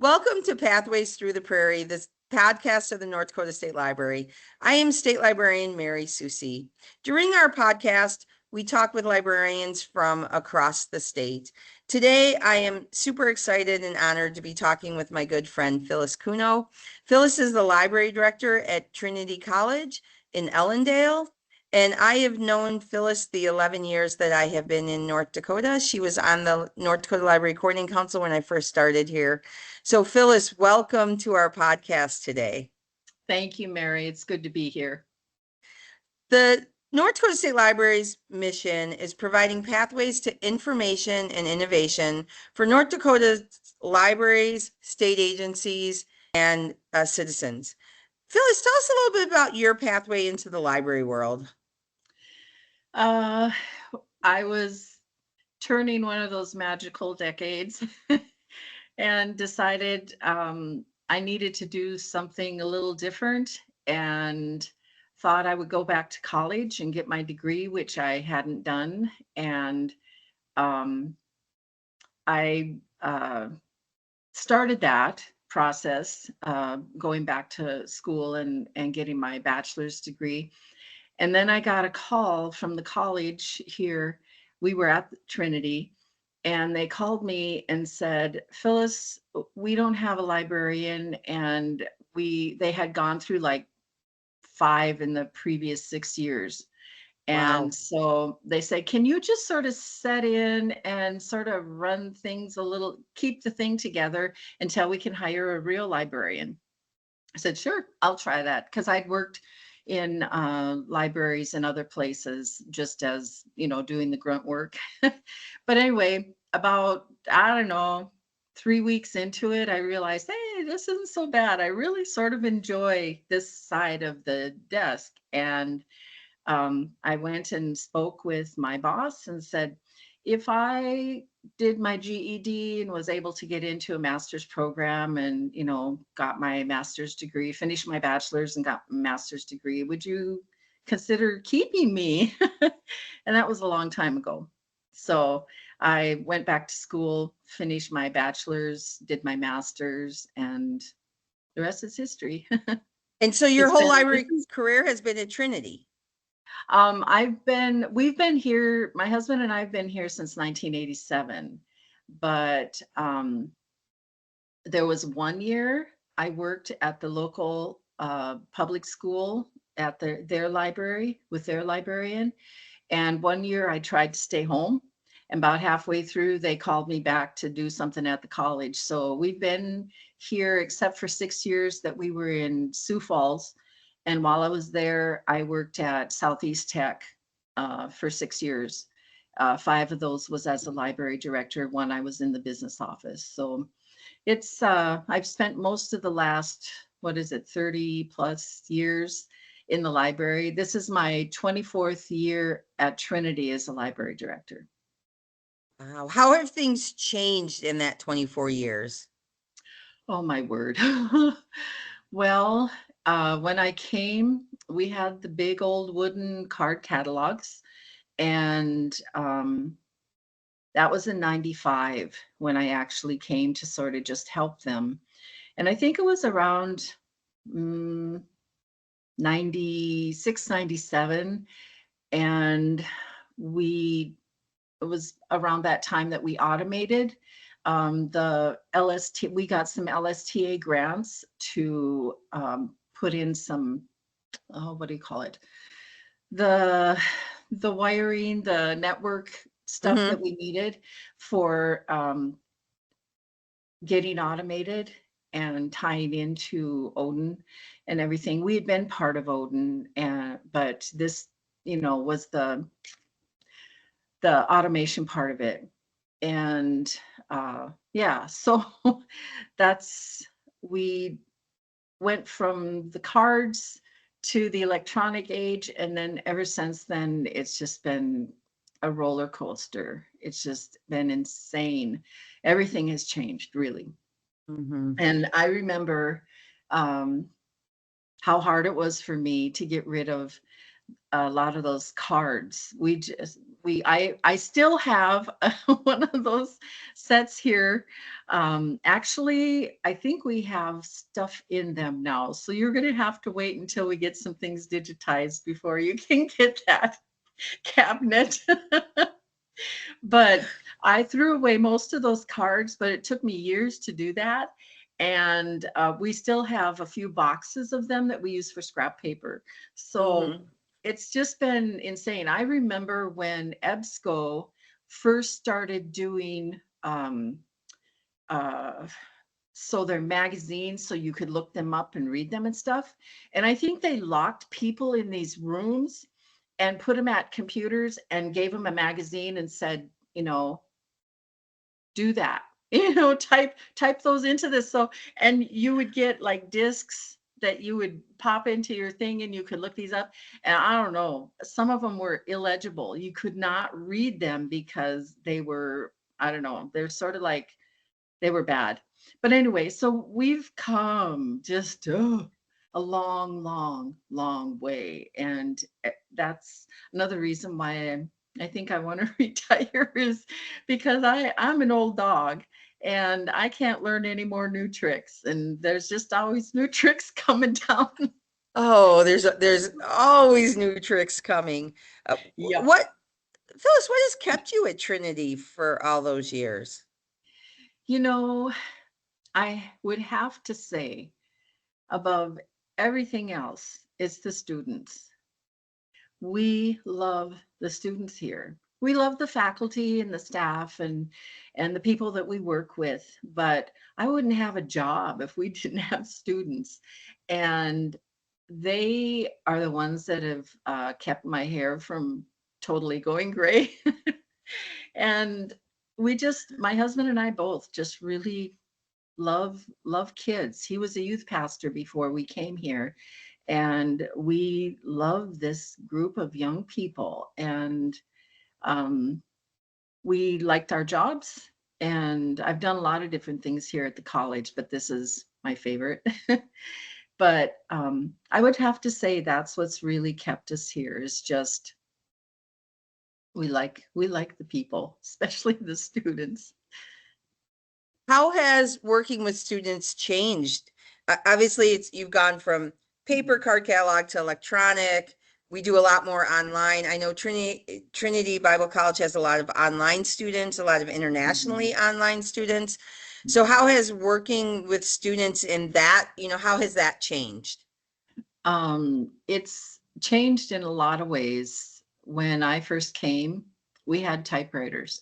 Welcome to Pathways Through the Prairie, this podcast of the North Dakota State Library. I am State Librarian Mary Soucie. During our podcast, we talk with librarians from across the state. Today, I am super excited and honored to be talking with my good friend, Phyllis Kuno. Phyllis is the library director at Trinity College in Ellendale. And I have known Phyllis the 11 years that I have been in North Dakota. She was on the North Dakota Library Coordinating Council when I first started here. So Phyllis, welcome to our podcast today. Thank you, Mary. It's good to be here. The North Dakota State Library's mission is providing pathways to information and innovation for North Dakota's libraries, state agencies, and citizens. Phyllis, tell us a little bit about your pathway into the library world. I was turning one of those magical decades and decided I needed to do something a little different, and thought I would go back to college and get my degree, which I hadn't done. And I started that process, going back to school and getting my bachelor's degree. And then I got a call from the college here. We were at Trinity, and they called me and said, Phyllis, we don't have a librarian. And they had gone through like 5 in the previous 6 years. And Wow. so they said, can you just sort of set in and sort of run things a little, keep the thing together until we can hire a real librarian? I said, sure, I'll try that. Because I'd worked in libraries and other places, just as, doing the grunt work. But anyway, about, I don't know, 3 weeks into it, I realized, hey, this isn't so bad. I really sort of enjoy this side of the desk. And I went and spoke with my boss and said, if I did my GED and was able to get into a master's program and, got my master's degree, finished my bachelor's and got my master's degree, would you consider keeping me? And that was a long time ago. So I went back to school, finished my bachelor's, did my master's, and the rest is history. And so your whole library career has been at Trinity. We've been here, my husband and I have been here since 1987, but there was 1 year I worked at the local public school at their library with their librarian. And 1 year I tried to stay home, and about halfway through they called me back to do something at the college. So we've been here except for 6 years that we were in Sioux Falls. And while I was there, I worked at Southeast Tech for 6 years. 5 of those was as a library director. 1 I was in the business office. So it's I've spent most of the last, 30 plus years in the library. This is my 24th year at Trinity as a library director. Wow. How have things changed in that 24 years? Oh, my word. Well, when I came, we had the big old wooden card catalogs, and that was in 95 when I actually came to sort of just help them. And I think it was around 96, 97. And it was around that time that we automated the LST. We got some LSTA grants to put in some, what do you call it? The wiring, the network stuff that we needed for getting automated and tying into Odin and everything. We had been part of Odin, but this, was the automation part of it. And so we went from the cards to the electronic age, and then ever since then it's just been a roller coaster. It's just been insane. Everything has changed, really. And I remember how hard it was for me to get rid of a lot of those cards. We I still have one of those sets here. Actually, I think we have stuff in them now. So you're going to have to wait until we get some things digitized before you can get that cabinet. But I threw away most of those cards, but it took me years to do that. And we still have a few boxes of them that we use for scrap paper. So Mhm. it's just been insane. I remember when EBSCO first started doing uh, so their magazines, so you could look them up and read them and stuff. And I think they locked people in these rooms and put them at computers and gave them a magazine and said, do that. Type those into this. So, and you would get like discs that you would pop into your thing and you could look these up. And I don't know, some of them were illegible. You could not read them because they were, I don't know, they're sort of like they were bad. But anyway, so we've come just a long, long, long way. And that's another reason why I think I want to retire is because I'm an old dog and I can't learn any more new tricks. And there's just always new tricks coming down. Oh, there's always new tricks coming. Yep. What, Phyllis, what has kept you at Trinity for all those years? You know, I would have to say above everything else, it's the students. We love the students here. We love the faculty and the staff and the people that we work with, but I wouldn't have a job if we didn't have students. And they are the ones that have kept my hair from totally going gray. And my husband and I both just really love kids. He was a youth pastor before we came here, and we love this group of young people. And um, we liked our jobs. And I've done a lot of different things here at the college, but this is my favorite. But I would have to say that's what's really kept us here is just we like the people, especially the students. How has working with students changed? Obviously, you've gone from paper card catalog to electronic. We do a lot more online. I know Trinity Bible College has a lot of online students, a lot of Mhm. internationally online students. So how has working with students in that, how has that changed? It's changed in a lot of ways. When I first came, we had typewriters.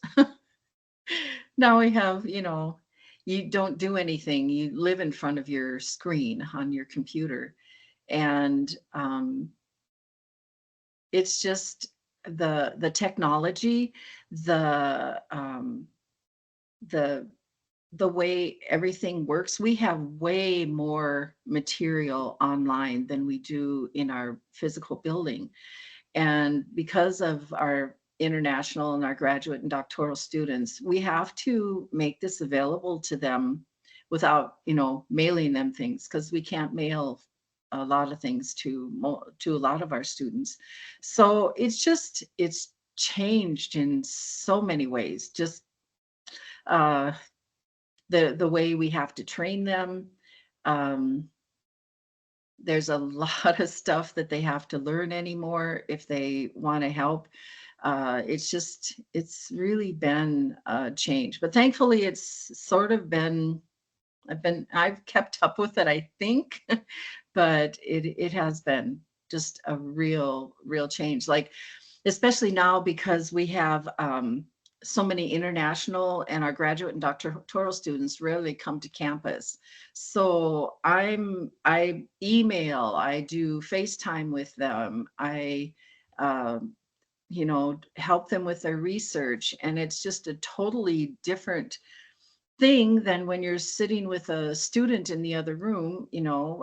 Now we have, you don't do anything. You live in front of your screen on your computer. And it's just the technology, the the the way everything works. We have way more material online than we do in our physical building. And because of our international and our graduate and doctoral students, we have to make this available to them without, mailing them things because we can't mail a lot of things to a lot of our students. So it's changed in so many ways. Just uh, the way we have to train them. Um, there's a lot of stuff that they have to learn anymore if they want to help. It's really been a change, but thankfully it's sort of been, I've kept up with it, I think, but it has been just a real change. Like, especially now because we have so many international and our graduate and doctoral students rarely come to campus. So I email, I do FaceTime with them. I help them with their research, and it's just a totally different thing than when you're sitting with a student in the other room,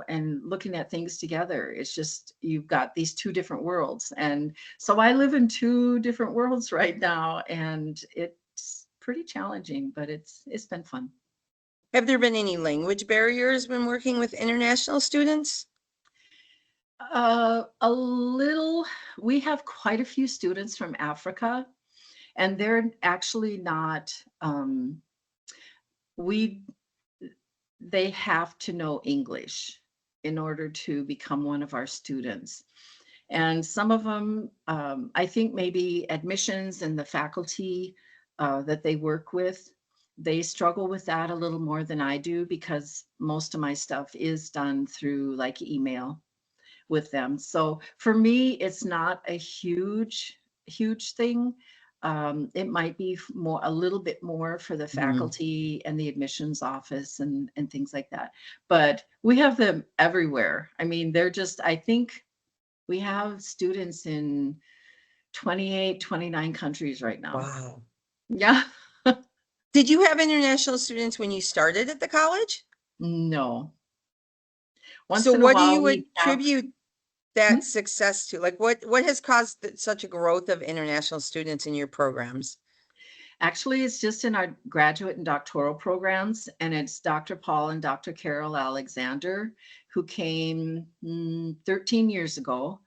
and looking at things together. It's just you've got these two different worlds. And so I live in two different worlds right now, and it's pretty challenging, but it's been fun. Have there been any language barriers when working with international students? A little, we have quite a few students from Africa. and they're actually not, they have to know English in order to become one of our students. And some of them, I think maybe admissions and the faculty that they work with, they struggle with that a little more than I do, because most of my stuff is done through like email with them. So for me, it's not a huge thing. It might be more, a little bit more for the faculty and the admissions office and things like that. But we have them everywhere. I mean, they're just, I think we have students in 28, 29 countries right now. Wow. Yeah. Did you have international students when you started at the college? No. Once So in a what do while you we have, attribute that success to? Like what has caused such a growth of international students in your programs? actually, it's just in our graduate and doctoral programs, and it's Dr. Paul and Dr. Carol Alexander, who came 13 years ago,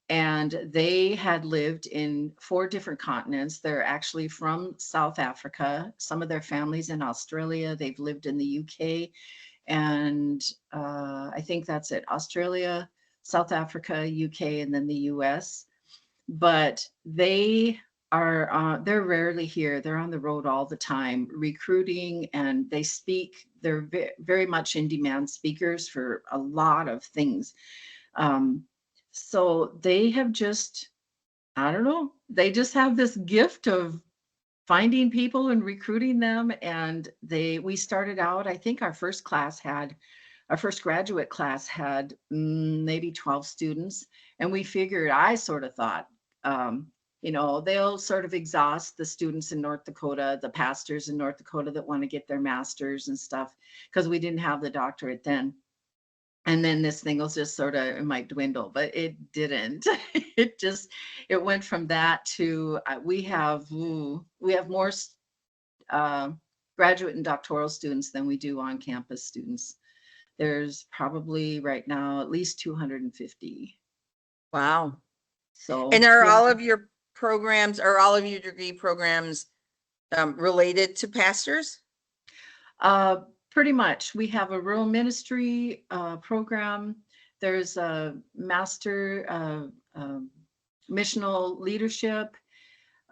and they had lived in 4 different continents. They're actually from South Africa. Some of their families in Australia. They've lived in the UK, and I think that's it. Australia, South Africa, UK, and then the US. But they are they're rarely here. They're on the road all the time recruiting, and they speak. They're very much in demand speakers for a lot of things. So they have just, I don't know, they just have this gift of finding people and recruiting them. And we started out, I think our first graduate class had maybe 12 students. And we figured, I sort of thought, they'll sort of exhaust the students in North Dakota, the pastors in North Dakota that want to get their masters and stuff, because we didn't have the doctorate then. And then this thing was just sort of, it might dwindle, but it didn't. It went from that to we have more graduate and doctoral students than we do on campus students. There's probably right now at least 250. Wow. So, And are yeah. all of your programs, are all of your degree programs related to pastors? Pretty much. We have a rural ministry program. There's a master missional leadership.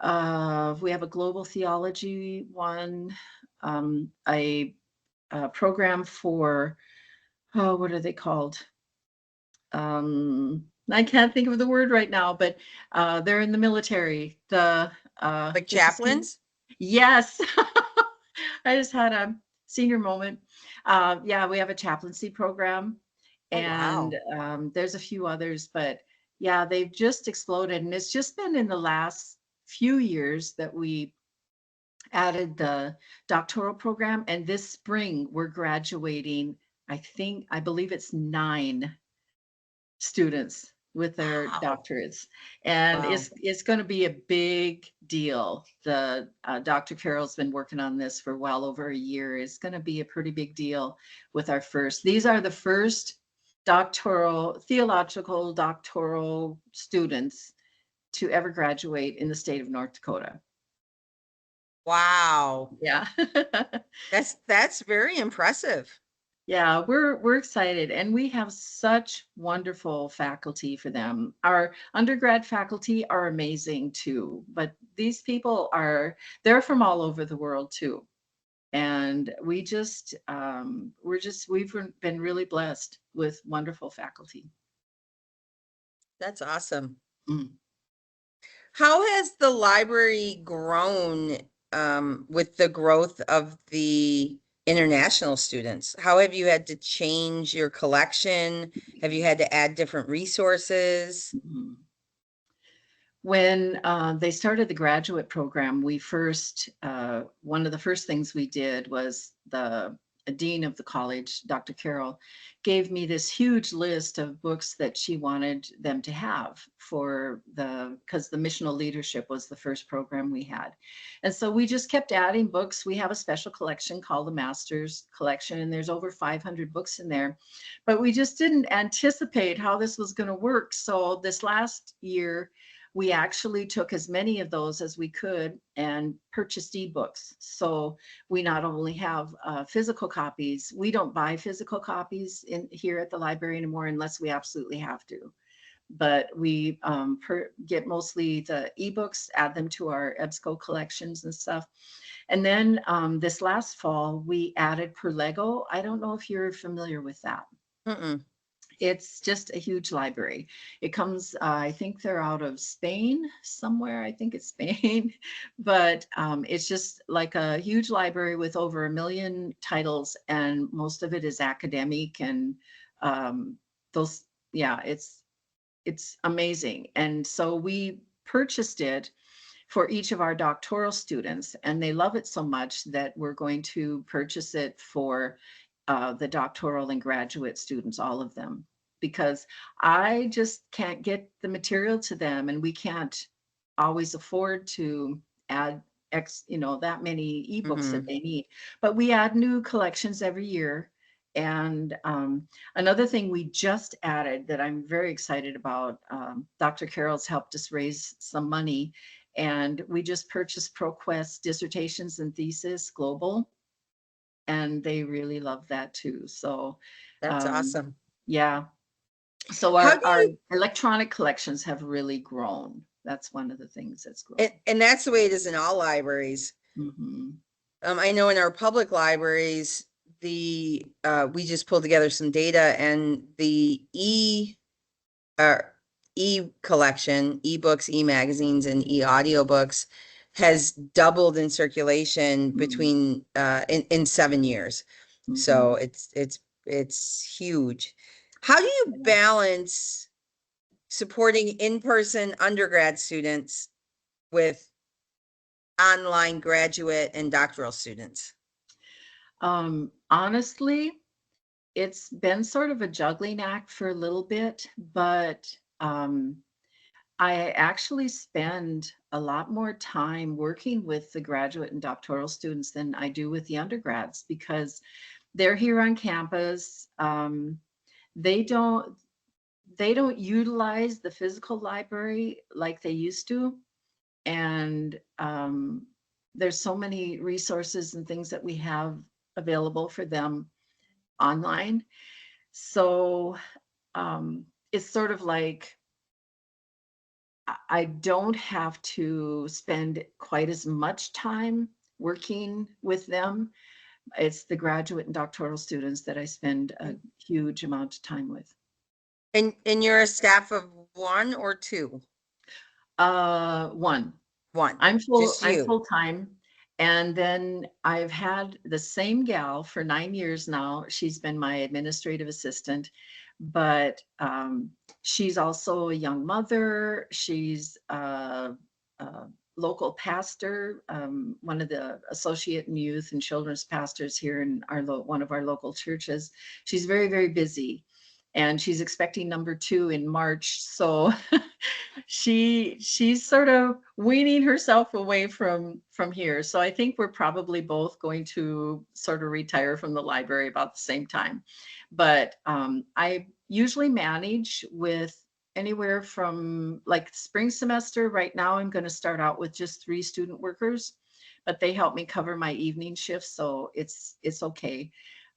We have a global theology one, a program for, what are they called? I can't think of the word right now, but they're in the military. Like chaplains? Yes. I just had a senior moment. Yeah, we have a chaplaincy program, and there's a few others, but yeah, they've just exploded. And it's just been in the last few years that we added the doctoral program. And this spring, we're graduating, I believe it's 9 students with their doctorates, and it's going to be a big deal. The Dr. Carol's been working on this for well over a year. It's going to be a pretty big deal with our first. These are the first theological doctoral students to ever graduate in the state of North Dakota. Wow. Yeah. That's very impressive. Yeah, we're excited, and we have such wonderful faculty for them. Our undergrad faculty are amazing too, but these people they're from all over the world too. And we've been really blessed with wonderful faculty. That's awesome. Mm. How has the library grown with the growth of the international students? How have you had to change your collection? Have you had to add different resources? Mhm. When they started the graduate program, one of the first things we did was the dean of the college, Dr. Carol, gave me this huge list of books that she wanted them to have because the missional leadership was the first program we had. And so we just kept adding books. We have a special collection called the Master's Collection, and there's over 500 books in there. But we just didn't anticipate how this was going to work. So this last year, we actually took as many of those as we could and purchased ebooks. So we not only have physical copies, we don't buy physical copies in here at the library anymore unless we absolutely have to. But we get mostly the ebooks, add them to our EBSCO collections and stuff. And then this last fall, we added Per Lego. I don't know if you're familiar with that. Mm-mm. It's just a huge library. It comes, I think they're out of Spain somewhere. I think it's Spain, but it's just like a huge library with over 1 million titles, and most of it is academic and those, yeah, it's amazing. And so we purchased it for each of our doctoral students, and they love it so much that we're going to purchase it for the doctoral and graduate students, all of them, because I just can't get the material to them, and we can't always afford to add that many ebooks that Mm-hmm. they need. But we add new collections every year. And another thing we just added that I'm very excited about, Dr. Carroll's helped us raise some money, and we just purchased ProQuest Dissertations and Thesis Global, and they really love that too. So That's um, awesome. yeah, so How do our you, electronic collections have really grown. That's one of the things that's grown. and that's the way it is in all libraries. Mhm. I know in our public libraries, we just pulled together some data, and the uh, collection, ebooks, e-magazines, and audiobooks has doubled in circulation Mhm. between in 7 years. So Mhm. it's huge. How do you Yeah. balance supporting in-person undergrad students with online graduate and doctoral students? Honestly, it's been sort of a juggling act for a little bit, but um, I actually spend a lot more time working with the graduate and doctoral students than I do with the undergrads, because they're here on campus. They don't they don't utilize the physical library like they used to, and there's so many resources and things that we have available for them online. So it's sort of like I don't have to spend quite as much time working with them. It's the graduate and doctoral students that I spend a huge amount of time with. And you're a staff of one or two? One. One, I'm just you. full time. And then I've had the same gal for 9 years now. She's been my administrative assistant, but she's also a young mother. She's a local pastor, one of the associate in youth and children's pastors here in one of our local churches. She's very, very busy, and she's expecting number 2 in March. So she's sort of weaning herself away from here. So I think we're probably both going to sort of retire from the library about the same time. But I usually manage with anywhere from, like, spring semester. Right now I'm going to start out with just 3 student workers, but they help me cover my evening shifts, so it's okay.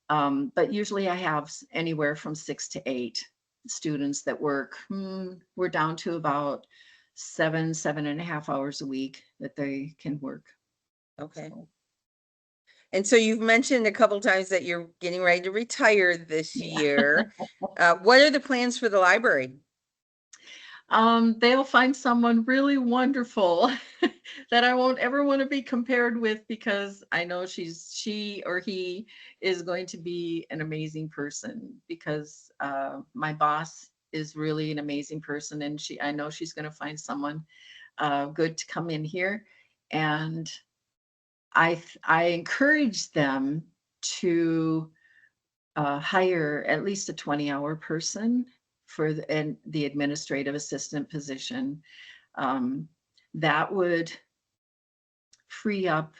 But usually I have anywhere from 6 to 8 students that work. We're down to about 7.5 hours a week that they can work. Okay. So, And so you've mentioned a couple times that you're getting ready to retire this yeah. year. What are the plans for the library? They'll find someone really wonderful that I won't ever want to be compared with, because I know she or he is going to be an amazing person, because my boss is really an amazing person, and I know she's going to find someone good to come in here. And I encourage them to hire at least a 20-hour person for the administrative assistant position. Um, that would free up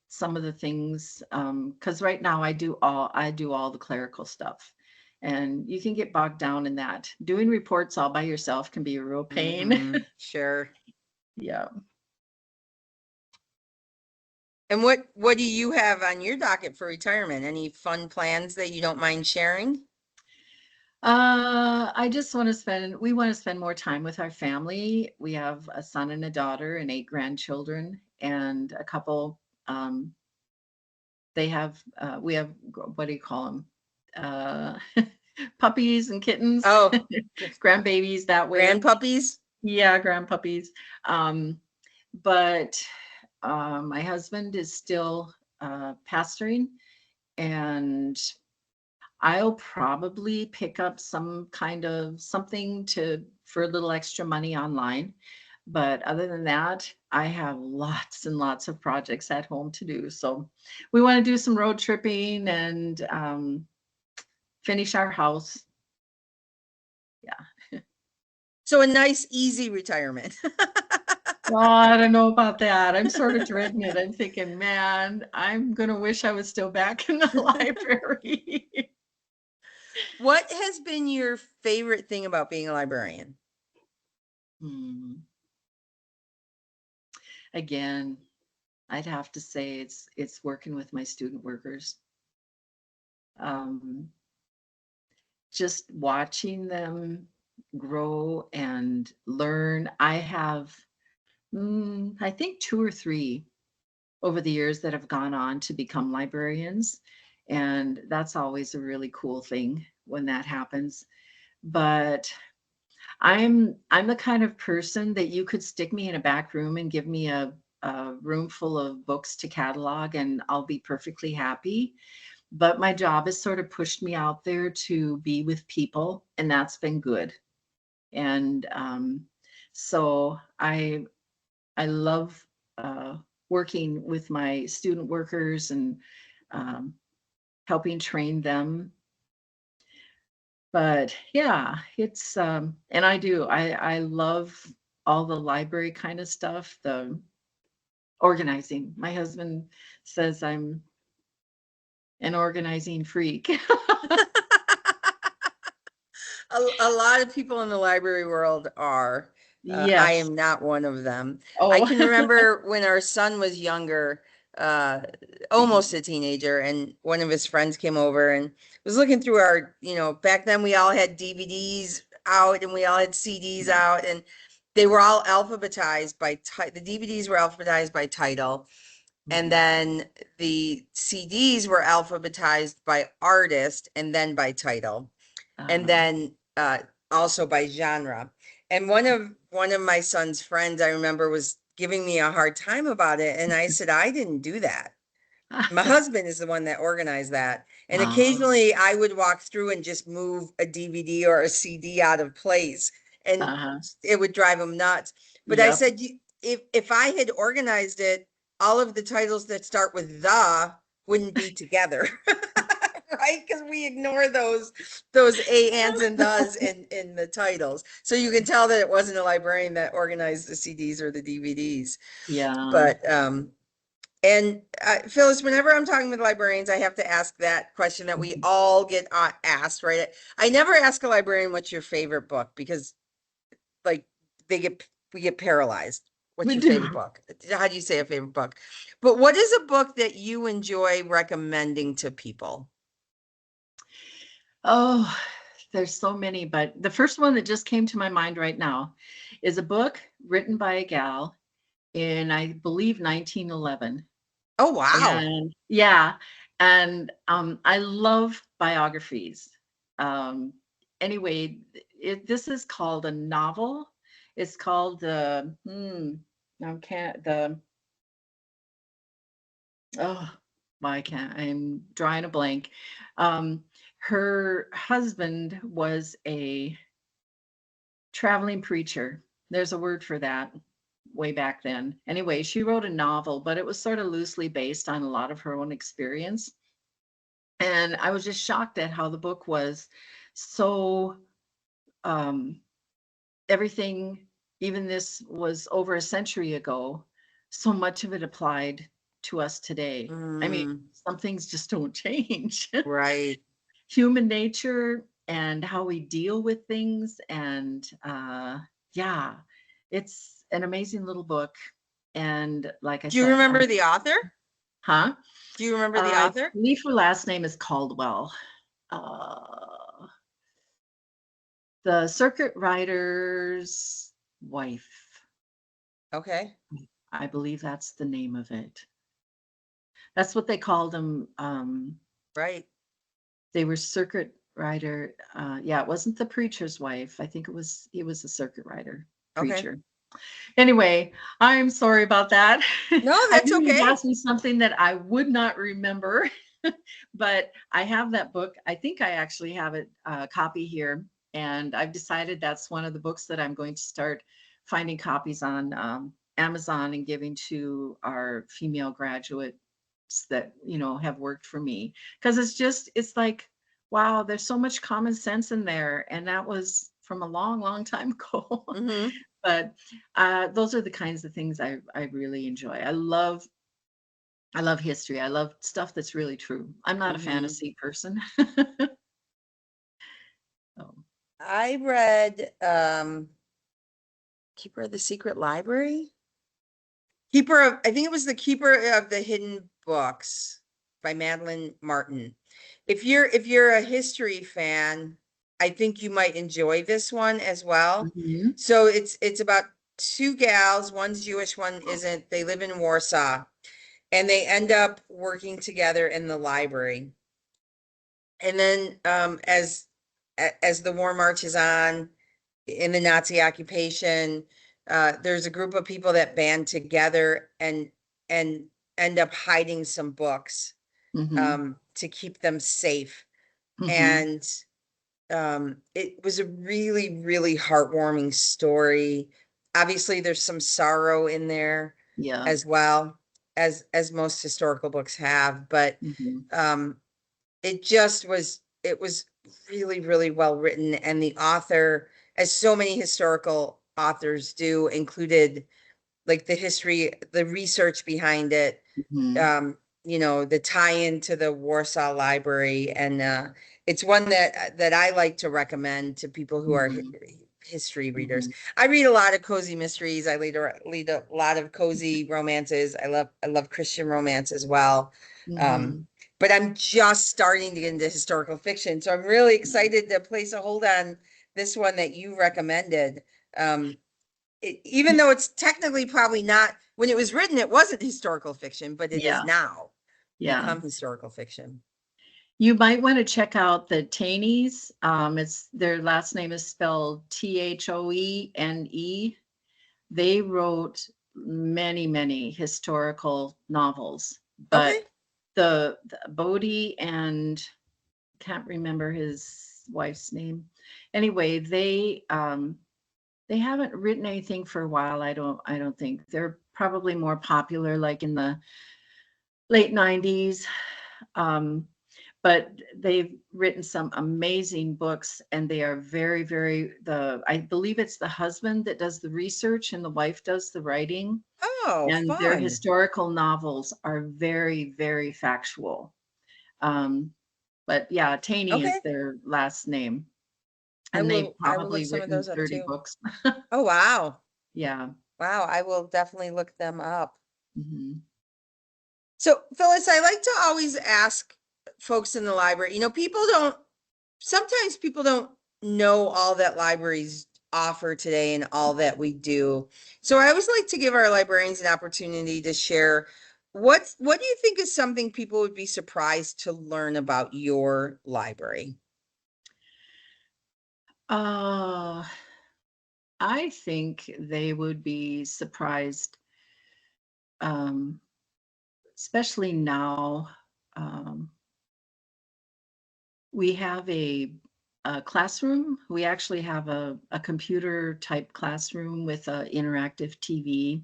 some of the things, because right now I do all the clerical stuff, and you can get bogged down in that. Doing reports all by yourself can be a real pain. Sure. Yeah. And what do you have on your docket for retirement? Any fun plans that you don't mind sharing? I just we want to spend more time with our family. We have a son and a daughter and 8 grandchildren and a couple, we have, what do you call them? Uh, puppies and kittens, Oh, grandbabies that way. grandpuppies? Yeah, grandpuppies. Um, but my husband is still pastoring, and I'll probably pick up some kind of something for a little extra money online. But other than that, I have lots and lots of projects at home to do. So we want to do some road tripping and finish our house. Yeah. So a nice, easy retirement. Well, I don't know about that. I'm sort of dreading it. I'm thinking, man, I'm gonna wish I was still back in the library. What has been your favorite thing about being a librarian? Hmm. Again, I'd have to say it's working with my student workers. Um, just watching them grow and learn. I have, I think 2 or 3 over the years that have gone on to become librarians, and that's always a really cool thing when that happens. But I'm the kind of person that you could stick me in a back room and give me a room full of books to catalog, and I'll be perfectly happy. But my job has sort of pushed me out there to be with people, and that's been good. And so I love working with my student workers and um, helping train them. But yeah, it's and I love all the library kind of stuff, the organizing. My husband says I'm an organizing freak. A lot of people in the library world are. I Yes. am not one of them. I Oh. can remember when our son was younger, uh, almost a teenager, and one of his friends came over and was looking through our, back then we all had DVDs out and we all had CDs out, and they were all alphabetized by the DVDs were alphabetized by title, and then the CDs were alphabetized by artist and then by title, and then also by genre. And one of my son's friends, I remember, was giving me a hard time about it, and I said, I didn't do that. My husband is the one that organized that. And uh, occasionally I would walk through and just move a DVD or a CD out of place, and uh-huh. it would drive him nuts. But I Yep. said, if I had organized it, all of the titles that start with the wouldn't be together. Right? Because we ignore those a, ands, and thes in the titles. So you can tell that it wasn't a librarian that organized the CDs or the DVDs. Yeah. But and Phyllis, whenever I'm talking with librarians, I have to ask that question that we all get asked, right? I never ask a librarian what's your favorite book, because like we get paralyzed. What's We your do. favorite book? How do you say a favorite book? But what is a book that you enjoy recommending to people? Oh, there's so many, but the first one that just came to my mind right now is a book written by a gal in, I believe, 1911. Oh, wow. And yeah, and I love biographies. Um, anyway, this is called a novel. It's called I can't the oh, why can't I'm drawing a blank. Um, Her husband was a traveling preacher. There's a word for that way back then. Anyway, she wrote a novel, but it was sort of loosely based on a lot of her own experience. And I was just shocked at how the book was so um everything, even this was over a century ago, so much of it applied to us today. I mean, Mm, some things just don't change. right. Human nature and how we deal with things, and yeah, an amazing little book. And like I Do you said, remember the author? huh? Do you remember the I author? believe her last name is Caldwell. Uh, the circuit rider's wife. Okay. I believe that's the name of it. That's what they called them. Right. They were circuit rider. Yeah, it wasn't the preacher's wife. I think he was a circuit rider Okay. preacher. Anyway, I'm sorry about that. No, I that's knew you'd okay. ask me something that I would not remember, but I have that book. I think I actually have a copy here, and I've decided that's one of the books that I'm going to start finding copies on Amazon and giving to our female graduates that have worked for me, because it's like, wow, there's so much common sense in there, and that was from a long, long time ago. Mm-hmm. But those are the kinds of things I really enjoy. I love history. I love stuff that's really true. I'm not a Mm-hmm. fantasy person. So, I read Keeper of the Secret Library. I think it was the Keeper of the Hidden Books by Madeline Martin. If you're a history fan, I think you might enjoy this one as well. mhm, So it's about two gals, one's Jewish, one isn't. They live in Warsaw, and they end up working together in the library. And then as the war marches on in the Nazi occupation, there's a group of people that band together and end up hiding some books mhm, to keep them safe. mhm. And it was a really, really heartwarming story. Obviously, there's some sorrow in there Yeah. as well as most historical books have, but Mhm. um, it was really, really well written, and the author, as so many historical authors do, included like the research behind it, Mhm. um, the tie-in to the Warsaw Library, and it's one that I like to recommend to people who are Mhm. history readers. Mhm. I read a lot of cozy mysteries. I read a lot of cozy romances. I love Christian romance as well. Um, Mhm. but I'm just starting to get into historical fiction, so I'm really excited to place a hold on this one that you recommended. Um, Even though it's technically probably not, when it was written, it wasn't historical fiction, but it is Yeah. now Yeah. become historical fiction. You might want to check out the Taneys. It's their last name is spelled Thoene. They wrote many, many historical novels, Okay. but the Bodie and can't remember his wife's name. Anyway, they haven't written anything for a while. I don't think they're probably more popular like in the late 90s. Um, but they've written some amazing books, and they are very, very I believe it's the husband that does the research and the wife does the writing, Oh, and their fun. historical novels are very, very factual. Um, but yeah, Taney is Okay. their last name, I and they've will I will look probably some of written those up 30 too. books. Oh, wow. Yeah. Wow. I will definitely look them up. Mhm. So, Phyllis, I like to always ask folks in the library, sometimes people don't know all that libraries offer today and all that we do. So I always like to give our librarians an opportunity to share what do you think is something people would be surprised to learn about your library? Uh, I think they would be surprised, um, especially now. Um, we have a classroom. We actually have a computer type classroom with an interactive TV.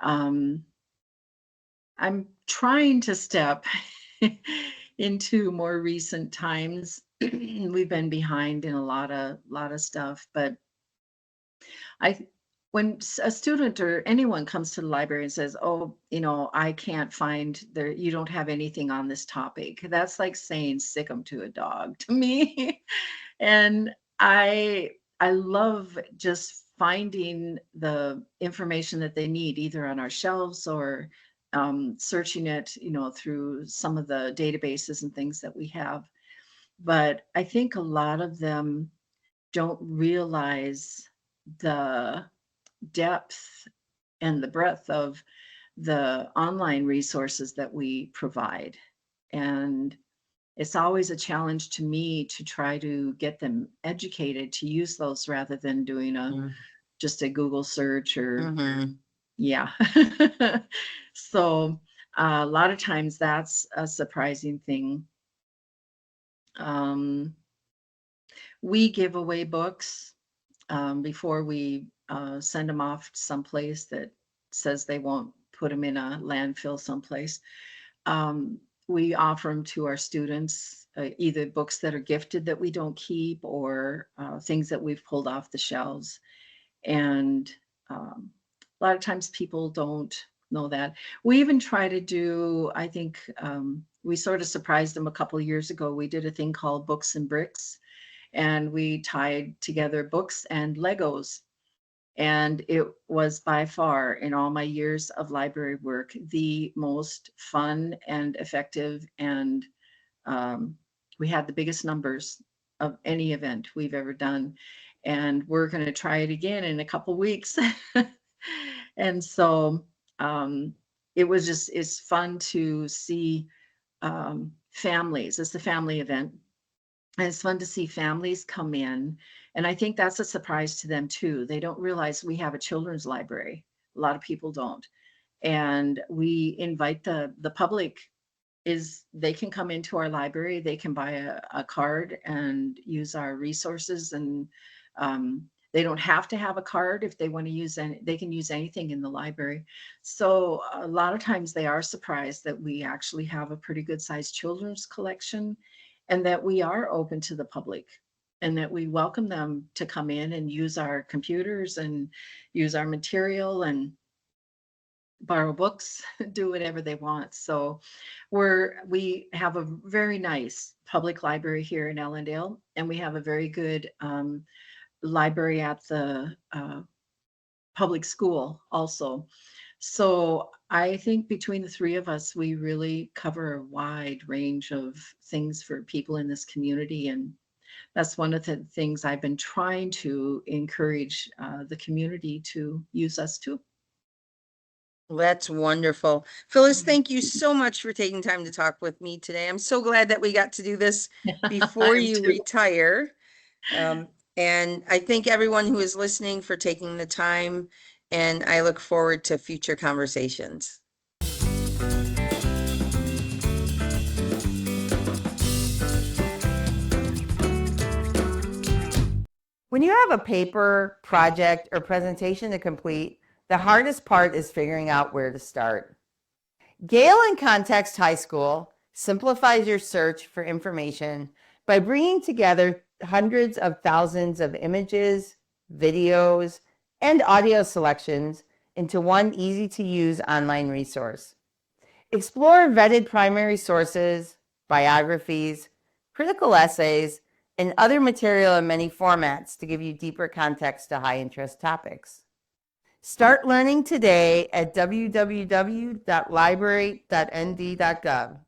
Um, I'm trying to step into more recent times. We've been behind in a lot of stuff, but I when a student or anyone comes to the library and says, "Oh, I can't find there, you don't have anything on this topic," that's like saying "sick 'em to a dog" to me. And I love just finding the information that they need either on our shelves or searching it, through some of the databases and things that we have. But I think a lot of them don't realize the depth and the breadth of the online resources that we provide. And it's always a challenge to me to try to get them educated to use those rather than doing just a Google search or yeah. So a lot of times that's a surprising thing. We give away books before we send them off someplace that says they won't put them in a landfill someplace. We offer them to our students, either books that are gifted that we don't keep or things that we've pulled off the shelves. And a lot of times people don't know that. We even try to do, I think we sort of surprised them a couple of years ago. We did a thing called Books and Bricks, and we tied together books and Legos. And it was by far, in all my years of library work, the most fun and effective. And we had the biggest numbers of any event we've ever done. And we're going to try it again in a couple weeks. And so it's fun to see families. It's a family event. And it's fun to see families come in. And I think that's a surprise to them too. They don't realize we have a children's library. A lot of people don't. And we invite the public. They can come into our library, they can buy a card and use our resources. And they don't have to have a card. If they want to use they can use anything in the library. So a lot of times they are surprised that we actually have a pretty good sized children's collection, and that we are open to the public, and that we welcome them to come in and use our computers and use our material and borrow books, do whatever they want. So we have a very nice public library here in Ellendale, and we have a very good library at the public school also. So I think between the three of us, we really cover a wide range of things for people in this community. And that's one of the things I've been trying to encourage the community to use us too. That's wonderful. Phyllis, thank you so much for taking time to talk with me today. I'm so glad that we got to do this before you retire. And I thank everyone who is listening for taking the time, and I look forward to future conversations. When you have a paper, project, or presentation to complete, the hardest part is figuring out where to start. Gale and Context High School simplifies your search for information by bringing together hundreds of thousands of images, videos, and audio selections into one easy-to-use online resource. Explore vetted primary sources, biographies, critical essays, and other material in many formats to give you deeper context to high-interest topics. Start learning today at www.library.nd.gov.